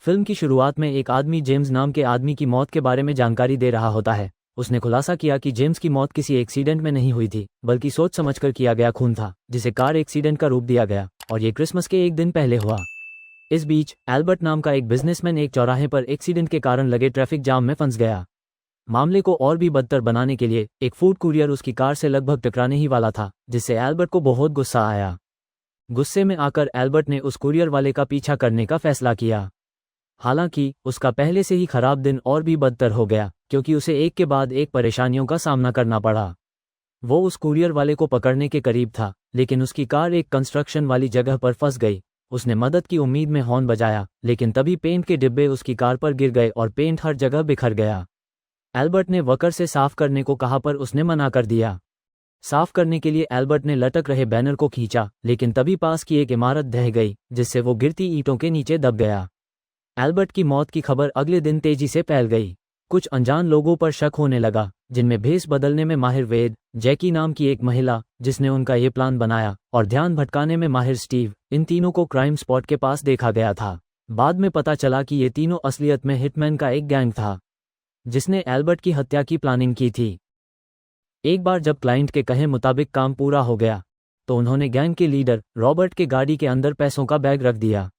Film की शुरुआत में एक आदमी जेम्स नाम के आदमी की मौत के बारे में जानकारी दे रहा होता है। उसने खुलासा किया कि जेम्स की मौत किसी एक्सीडेंट में नहीं हुई थी, बल्कि सोच समझकर किया गया खून था, जिसे कार एक्सीडेंट का रूप दिया गया, और ये क्रिसमस के एक दिन पहले हुआ। इस बीच एल्बर्ट नाम का एक बिजनेसमैन एक चौराहे पर एक्सीडेंट के कारण लगे ट्रैफिक जाम में फंस गया। मामले को और भी बदतर बनाने के लिए एक फूड कुरियर उसकी कार से लगभग टकराने ही वाला था, जिससे एल्बर्ट को बहुत गुस्सा आया। गुस्से में आकर एल्बर्ट ने उस कुरियर वाले का पीछा करने का फैसला किया। हालांकि उसका पहले से ही खराब दिन और भी बदतर हो गया, क्योंकि उसे एक के बाद एक परेशानियों का सामना करना पड़ा। वो उस कुरियर वाले को पकड़ने के करीब था, लेकिन उसकी कार एक कंस्ट्रक्शन वाली जगह पर फंस गई। उसने मदद की उम्मीद में हॉर्न बजाया, लेकिन तभी पेंट के डिब्बे उसकी कार पर गिर गए और पेंट हर जगह बिखर गया। एल्बर्ट ने वर्कर से साफ करने को कहा, पर उसने मना कर दिया। साफ करने के लिए एल्बर्ट ने लटक रहे बैनर को खींचा, लेकिन तभी पास की एक इमारत ढह गई, जिससे वो गिरती ईंटों के नीचे दब गया। एल्बर्ट की मौत की खबर अगले दिन तेजी से फैल गई। कुछ अनजान लोगों पर शक होने लगा, जिनमें भेष बदलने में माहिर वेड, जैकी नाम की एक महिला जिसने उनका ये प्लान बनाया, और ध्यान भटकाने में माहिर स्टीव। इन तीनों को क्राइम स्पॉट के पास देखा गया था। बाद में पता चला कि ये तीनों असलियत में हिटमैन का एक गैंग था, जिसने एल्बर्ट की हत्या की प्लानिंग की थी। एक बार जब क्लाइंट के कहे मुताबिक काम पूरा हो गया, तो उन्होंने गैंग के लीडर रॉबर्ट के गाड़ी के अंदर पैसों का बैग रख दिया।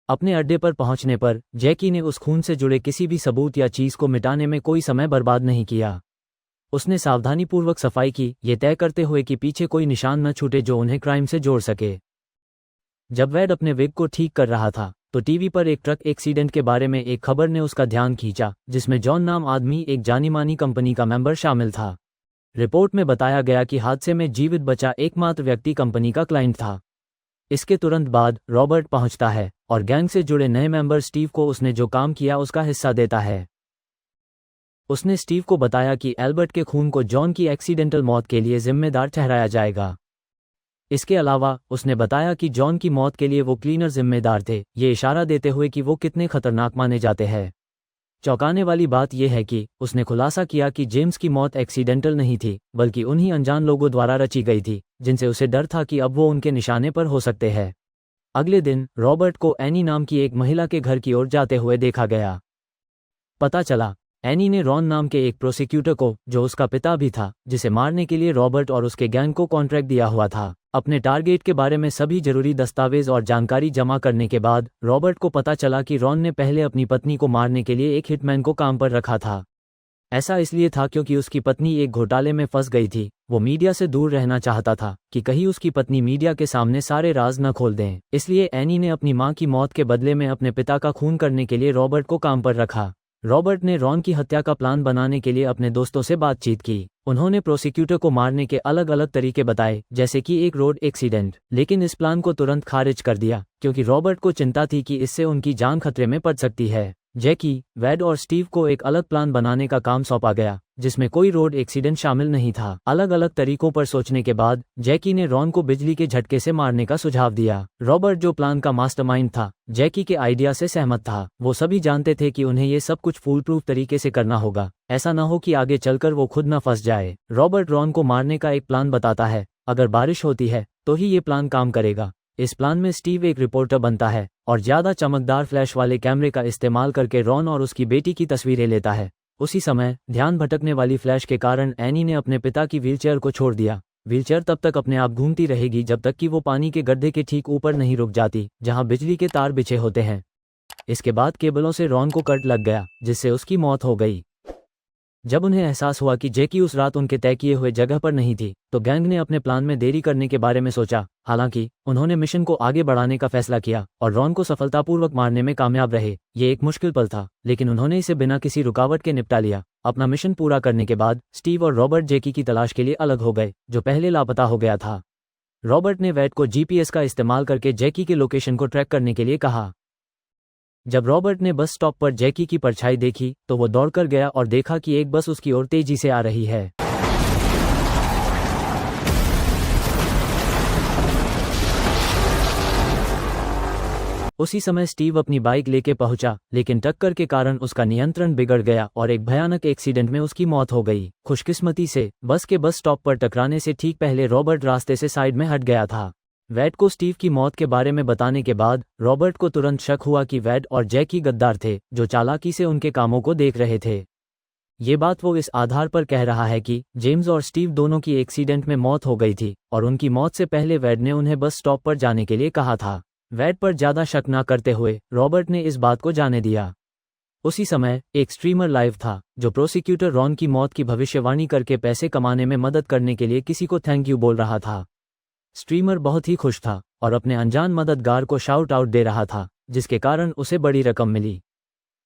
अपने अड्डे पर पहुंचने पर जैकी ने उस खून से जुड़े किसी भी सबूत या चीज को मिटाने में कोई समय बर्बाद नहीं किया। उसने सावधानीपूर्वक सफाई की, ये तय करते हुए कि पीछे कोई निशान न छूटे जो उन्हें क्राइम से जोड़ सके। जब वैड अपने विग को ठीक कर रहा था, तो टीवी पर एक ट्रक एक्सीडेंट के बारे में एक खबर ने उसका ध्यान खींचा, जिसमें जॉन नाम आदमी, एक जानी-मानी कंपनी का मेंबर, शामिल था। रिपोर्ट में बताया गया कि हादसे में जीवित बचा एकमात्र व्यक्ति कंपनी का क्लाइंट था। इसके तुरंत बाद रॉबर्ट पहुंचता है और गैंग से जुड़े नए मेंबर स्टीव को उसने जो काम किया उसका हिस्सा देता है। उसने स्टीव को बताया कि एल्बर्ट के खून को जॉन की एक्सीडेंटल मौत के लिए जिम्मेदार ठहराया जाएगा। इसके अलावा उसने बताया कि जॉन की मौत के लिए वो क्लीनर जिम्मेदार थे, ये इशारा देते हुए कि वो कितने खतरनाक माने जाते हैं। चौंकाने वाली बात यह है कि उसने खुलासा किया कि जेम्स की मौत एक्सीडेंटल नहीं थी, बल्कि उन्हीं अनजान लोगों द्वारा रची गई थी, जिनसे उसे डर था कि अब वो उनके निशाने पर हो सकते हैं। अगले दिन रॉबर्ट को एनी नाम की एक महिला के घर की ओर जाते हुए देखा गया। पता चला एनी ने रॉन नाम के एक प्रोसिक्यूटर को, जो उसका पिता भी था, जिसे मारने के लिए रॉबर्ट और उसके गैंग को कॉन्ट्रैक्ट दिया हुआ था। अपने टारगेट के बारे में सभी जरूरी दस्तावेज और जानकारी जमा करने के बाद रॉबर्ट को पता चला कि रॉन ने पहले अपनी पत्नी को मारने के लिए एक हिटमैन को काम पर रखा था। ऐसा इसलिए था क्योंकि उसकी पत्नी एक घोटाले में फंस गई थी। वो मीडिया से दूर रहना चाहता था कि कहीं उसकी पत्नी मीडिया के सामने सारे राज न खोल दें। इसलिए एनी ने अपनी मां की मौत के बदले में अपने पिता का खून करने के लिए रॉबर्ट को काम पर रखा। रॉबर्ट ने रॉन की हत्या का प्लान बनाने के लिए अपने दोस्तों से बातचीत की। उन्होंने प्रोसिक्यूटर को मारने के अलग अलग तरीके बताए, जैसे कि एक रोड एक्सीडेंट, लेकिन इस प्लान को तुरंत खारिज कर दिया, क्योंकि रॉबर्ट को चिंता थी कि इससे उनकी जान खतरे में पड़ सकती है। जैकी, वैड और स्टीव को एक अलग प्लान बनाने का काम सौंपा गया, जिसमें कोई रोड एक्सीडेंट शामिल नहीं था। अलग अलग तरीकों पर सोचने के बाद जैकी ने रॉन को बिजली के झटके से मारने का सुझाव दिया। रॉबर्ट, जो प्लान का मास्टरमाइंड था, जैकी के आइडिया से सहमत था। वो सभी जानते थे कि उन्हें ये सब कुछ फूल प्रूफ तरीके से करना होगा, ऐसा न हो कि आगे चलकर वो खुद न फंस जाए। रॉबर्ट रॉन को मारने का एक प्लान बताता है। अगर बारिश होती है तो ही ये प्लान काम करेगा। इस प्लान में स्टीव एक रिपोर्टर बनता है और ज्यादा चमकदार फ्लैश वाले कैमरे का इस्तेमाल करके रॉन और उसकी बेटी की तस्वीरें लेता है। उसी समय ध्यान भटकने वाली फ्लैश के कारण एनी ने अपने पिता की व्हीलचेयर को छोड़ दिया। व्हीलचेयर तब तक अपने आप घूमती रहेगी जब तक कि वो पानी के गड्ढे के ठीक ऊपर नहीं रुक जाती, जहां बिजली के तार बिछे होते हैं। इसके बाद केबलों से रॉन को कट लग गया, जिससे उसकी मौत हो गई। जब उन्हें एहसास हुआ कि जैकी उस रात उनके तय किए हुए जगह पर नहीं थी, तो गैंग ने अपने प्लान में देरी करने के बारे में सोचा। हालांकि उन्होंने मिशन को आगे बढ़ाने का फैसला किया और रॉन को सफलतापूर्वक मारने में कामयाब रहे। ये एक मुश्किल पल था, लेकिन उन्होंने इसे बिना किसी रुकावट के निपटा लिया। अपना मिशन पूरा करने के बाद स्टीव और रॉबर्ट जैकी की तलाश के लिए अलग हो गए, जो पहले लापता हो गया था। रॉबर्ट ने वैड को जीपीएस का इस्तेमाल करके जैकी के लोकेशन को ट्रैक करने के लिए कहा। जब रॉबर्ट ने बस स्टॉप पर जैकी की परछाई देखी, तो वो दौड़कर गया और देखा कि एक बस उसकी ओर तेजी से आ रही है। उसी समय स्टीव अपनी बाइक लेके पहुंचा, लेकिन टक्कर के कारण उसका नियंत्रण बिगड़ गया और एक भयानक एक्सीडेंट में उसकी मौत हो गई। खुशकिस्मती से बस के बस स्टॉप पर टकराने से ठीक पहले रॉबर्ट रास्ते से साइड में हट गया था। वैड को स्टीव की मौत के बारे में बताने के बाद रॉबर्ट को तुरंत शक हुआ कि वैड और जैकी गद्दार थे जो चालाकी से उनके कामों को देख रहे थे। ये बात वो इस आधार पर कह रहा है कि जेम्स और स्टीव दोनों की एक्सीडेंट में मौत हो गई थी और उनकी मौत से पहले वैड ने उन्हें बस स्टॉप पर जाने के लिए कहा था। वैड पर ज्यादा शक न करते हुए रॉबर्ट ने इस बात को जाने दिया। उसी समय एक स्ट्रीमर लाइव था जो प्रोसिक्यूटर रॉन की मौत की भविष्यवाणी करके पैसे कमाने में मदद करने के लिए किसी को थैंक यू बोल रहा था। स्ट्रीमर बहुत ही खुश था और अपने अनजान मददगार को शाउट आउट दे रहा था, जिसके कारण उसे बड़ी रकम मिली।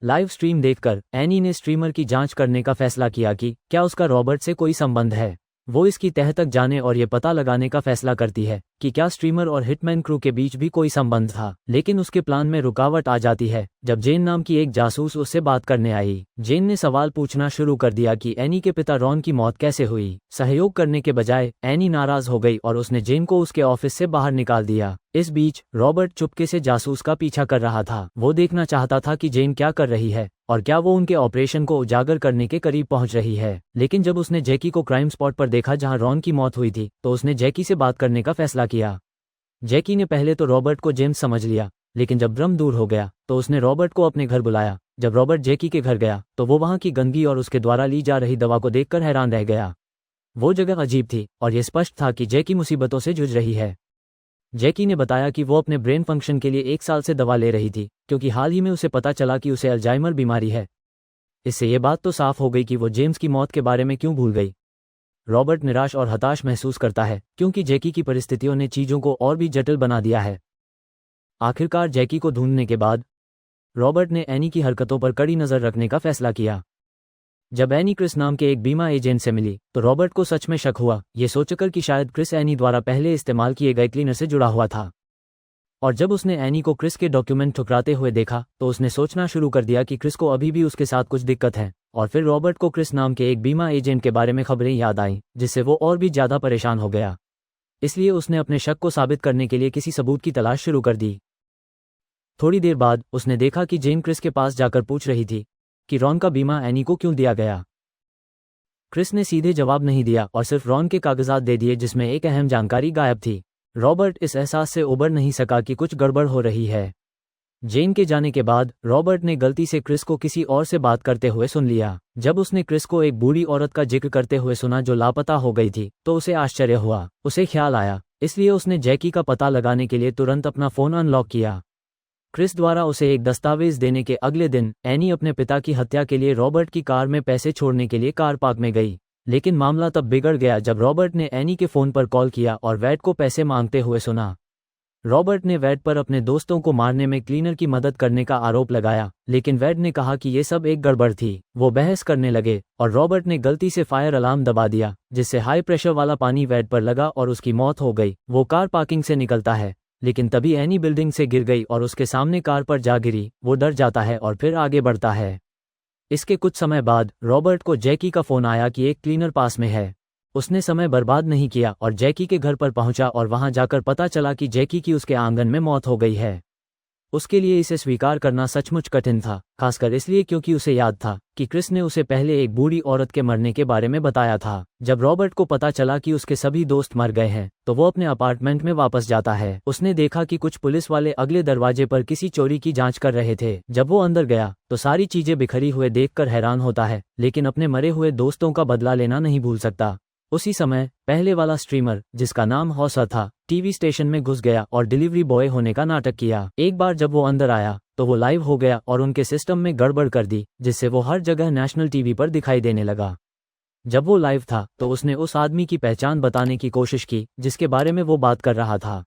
लाइव स्ट्रीम देखकर एनी ने स्ट्रीमर की जांच करने का फैसला किया कि क्या उसका रॉबर्ट से कोई संबंध है। वो इसकी तह तक जाने और ये पता लगाने का फैसला करती है कि क्या स्ट्रीमर और हिटमैन क्रू के बीच भी कोई संबंध था। लेकिन उसके प्लान में रुकावट आ जाती है जब जेन नाम की एक जासूस उससे बात करने आई। जेन ने सवाल पूछना शुरू कर दिया कि एनी के पिता रॉन की मौत कैसे हुई। सहयोग करने के बजाय एनी नाराज हो गई और उसने जेन को उसके ऑफिस से बाहर निकाल दिया। इस बीच रॉबर्ट चुपके से जासूस का पीछा कर रहा था। वो देखना चाहता था कि जेन क्या कर रही है और क्या वो उनके ऑपरेशन को उजागर करने के करीब पहुंच रही है। लेकिन जब उसने जैकी को क्राइम स्पॉट पर देखा जहां रॉन की मौत हुई थी, तो उसने जैकी से बात करने का फैसला किया। जैकी ने पहले तो रॉबर्ट को जेम्स समझ लिया, लेकिन जब भ्रम दूर हो गया तो उसने रॉबर्ट को अपने घर बुलाया। जब रॉबर्ट जैकी के घर गया तो वो वहां की गंदगी और उसके द्वारा ली जा रही दवा को देखकर हैरान रह गया। वो जगह अजीब थी और ये स्पष्ट था कि जैकी मुसीबतों से जूझ रही है। जैकी ने बताया कि वो अपने ब्रेन फंक्शन के लिए 1 साल से दवा ले रही थी, क्योंकि हाल ही में उसे पता चला कि उसे अल्जाइमर बीमारी है। इससे ये बात तो साफ हो गई कि वो जेम्स की मौत के बारे में क्यों भूल गई। रॉबर्ट निराश और हताश महसूस करता है क्योंकि जैकी की परिस्थितियों ने चीजों को और भी जटिल बना दिया है। आखिरकार जैकी को ढूंढने के बाद रॉबर्ट ने एनी की हरकतों पर कड़ी नजर रखने का फैसला किया। जब एनी क्रिस नाम के एक बीमा एजेंट से मिली तो रॉबर्ट को सच में शक हुआ, ये सोचकर कि शायद क्रिस एनी द्वारा पहले इस्तेमाल किए गए क्लीनर से जुड़ा हुआ था। और जब उसने एनी को क्रिस के डॉक्यूमेंट ठुकराते हुए देखा तो उसने सोचना शुरू कर दिया कि क्रिस को अभी भी उसके साथ कुछ दिक्कत है। और फिर रॉबर्ट को क्रिस नाम के एक बीमा एजेंट के बारे में खबरें याद आईं, जिससे वो और भी ज्यादा परेशान हो गया। इसलिए उसने अपने शक को साबित करने के लिए किसी सबूत की तलाश शुरू कर दी। थोड़ी देर बाद उसने देखा कि जेन क्रिस के पास जाकर पूछ रही थी कि रॉन का बीमा एनी को क्यों दिया गया। क्रिस ने सीधे जवाब नहीं दिया और सिर्फ रॉन के कागजात दे दिए जिसमें एक अहम जानकारी गायब थी। रॉबर्ट इस एहसास से उबर नहीं सका कि कुछ गड़बड़ हो रही है। जेन के जाने के बाद रॉबर्ट ने गलती से क्रिस को किसी और से बात करते हुए सुन लिया। जब उसने क्रिस को एक बूढ़ी औरत का जिक्र करते हुए सुना जो लापता हो गई थी तो उसे आश्चर्य हुआ। उसे ख्याल आया, इसलिए उसने जैकी का पता लगाने के लिए तुरंत अपना फोन अनलॉक किया। क्रिस द्वारा उसे एक दस्तावेज देने के अगले दिन एनी अपने पिता की हत्या के लिए रॉबर्ट की कार में पैसे छोड़ने के लिए कार पार्क में गई। लेकिन मामला तब बिगड़ गया जब रॉबर्ट ने एनी के फोन पर कॉल किया और वैड को पैसे मांगते हुए सुना। रॉबर्ट ने वैड पर अपने दोस्तों को मारने में क्लीनर की मदद करने का आरोप लगाया, लेकिन वैड ने कहा कि ये सब एक गड़बड़ थी। वो बहस करने लगे और रॉबर्ट ने गलती से फायर अलार्म दबा दिया, जिससे हाई प्रेशर वाला पानी वैड पर लगा और उसकी मौत हो गई। वो कार पार्किंग से निकलता है, लेकिन तभी एनी बिल्डिंग से गिर गई और उसके सामने कार पर जा गिरी। वो डर जाता है और फिर आगे बढ़ता है। इसके कुछ समय बाद रॉबर्ट को जैकी का फोन आया कि एक क्लीनर पास में है। उसने समय बर्बाद नहीं किया और जैकी के घर पर पहुंचा और वहां जाकर पता चला कि जैकी की उसके आंगन में मौत हो गई है। उसके लिए इसे स्वीकार करना सचमुच कठिन था, खासकर इसलिए क्योंकि उसे याद था कि क्रिस ने उसे पहले एक बूढ़ी औरत के मरने के बारे में बताया था। जब रॉबर्ट को पता चला कि उसके सभी दोस्त मर गए हैं तो वो अपने अपार्टमेंट में वापस जाता है। उसने देखा कि कुछ पुलिस वाले अगले दरवाजे पर किसी चोरी की जांच कर रहे थे। जब वो अंदर गया तो सारी चीजें बिखरी हुए देखकर हैरान होता है, लेकिन अपने मरे हुए दोस्तों का बदला लेना नहीं भूल सकता। उसी समय पहले वाला स्ट्रीमर, जिसका नाम हौसा था, टीवी स्टेशन में घुस गया और डिलीवरी बॉय होने का नाटक किया। एक बार जब वो अंदर आया तो वो लाइव हो गया और उनके सिस्टम में गड़बड़ कर दी, जिससे वो हर जगह नेशनल टीवी पर दिखाई देने लगा। जब वो लाइव था तो उसने उस आदमी की पहचान बताने की कोशिश की जिसके बारे में वो बात कर रहा था।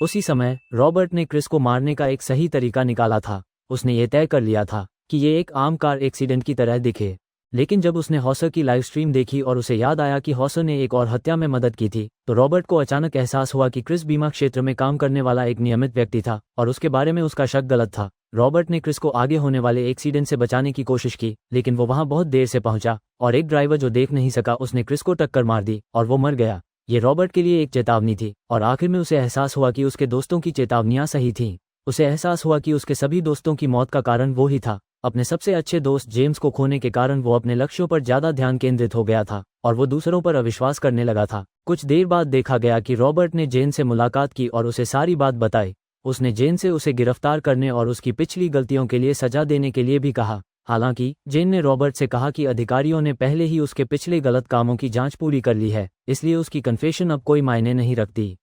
उसी समय रॉबर्ट ने क्रिस को मारने का एक सही तरीका निकाला था। उसने ये तय कर लिया था कि ये एक आम कार एक्सीडेंट की तरह दिखे। लेकिन जब उसने हॉसर की लाइव स्ट्रीम देखी और उसे याद आया कि हॉसर ने एक और हत्या में मदद की थी, तो रॉबर्ट को अचानक एहसास हुआ कि क्रिस बीमा क्षेत्र में काम करने वाला एक नियमित व्यक्ति था और उसके बारे में उसका शक गलत था। रॉबर्ट ने क्रिस को आगे होने वाले एक्सीडेंट से बचाने की कोशिश की, लेकिन वो वहां बहुत देर से पहुंचा और एक ड्राइवर जो देख नहीं सका उसने क्रिस को टक्कर मार दी और वो मर गया। ये रॉबर्ट के लिए एक चेतावनी थी और आखिर में उसे एहसास हुआ कि उसके दोस्तों की चेतावनियां सही थीं। उसे एहसास हुआ कि उसके सभी दोस्तों की मौत का कारण वो ही था अपने सबसे अच्छे दोस्त जेम्स को खोने के कारण वो अपने लक्ष्यों पर ज्यादा ध्यान केंद्रित हो गया था और वो दूसरों पर अविश्वास करने लगा था। कुछ देर बाद देखा गया कि रॉबर्ट ने जेन से मुलाकात की और उसे सारी बात बताई। उसने जेन से उसे गिरफ्तार करने और उसकी पिछली गलतियों के लिए सजा देने के लिए भी कहा। हालांकि जेन ने रॉबर्ट से कहा कि अधिकारियों ने पहले ही उसके पिछले गलत कामों की जांच पूरी कर ली है, इसलिए उसकी कन्फेशन अब कोई मायने नहीं रखती।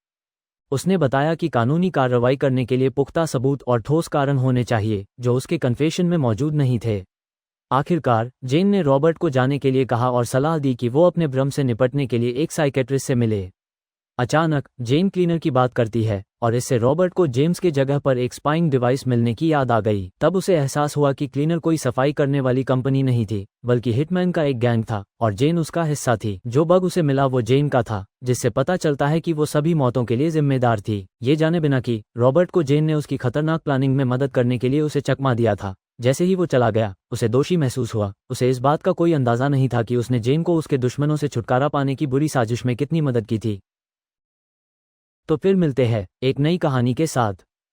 उसने बताया कि कानूनी कार्रवाई करने के लिए पुख्ता सबूत और ठोस कारण होने चाहिए जो उसके कन्फेशन में मौजूद नहीं थे। आखिरकार जेन ने रॉबर्ट को जाने के लिए कहा और सलाह दी कि वो अपने भ्रम से निपटने के लिए एक साइकेट्रिस्ट से मिले। अचानक जेन क्लीनर की बात करती है और इससे रॉबर्ट को जेम्स के जगह पर एक स्पाइंग डिवाइस मिलने की याद आ गई। तब उसे एहसास हुआ कि क्लीनर कोई सफाई करने वाली कंपनी नहीं थी बल्कि हिटमैन का एक गैंग था और जेन उसका हिस्सा थी। जो बग उसे मिला वो जेन का था, जिससे पता चलता है कि वो सभी मौतों के लिए जिम्मेदार थी, ये जाने बिना कि रॉबर्ट को जेन ने उसकी खतरनाक प्लानिंग में मदद करने के लिए उसे चकमा दिया था। जैसे ही वो चला गया उसे दोषी महसूस हुआ। उसे इस बात का कोई अंदाजा नहीं था कि उसने जेन को उसके दुश्मनों से छुटकारा पाने की बुरी साजिश में कितनी मदद की थी। तो फिर मिलते हैं एक नई कहानी के साथ।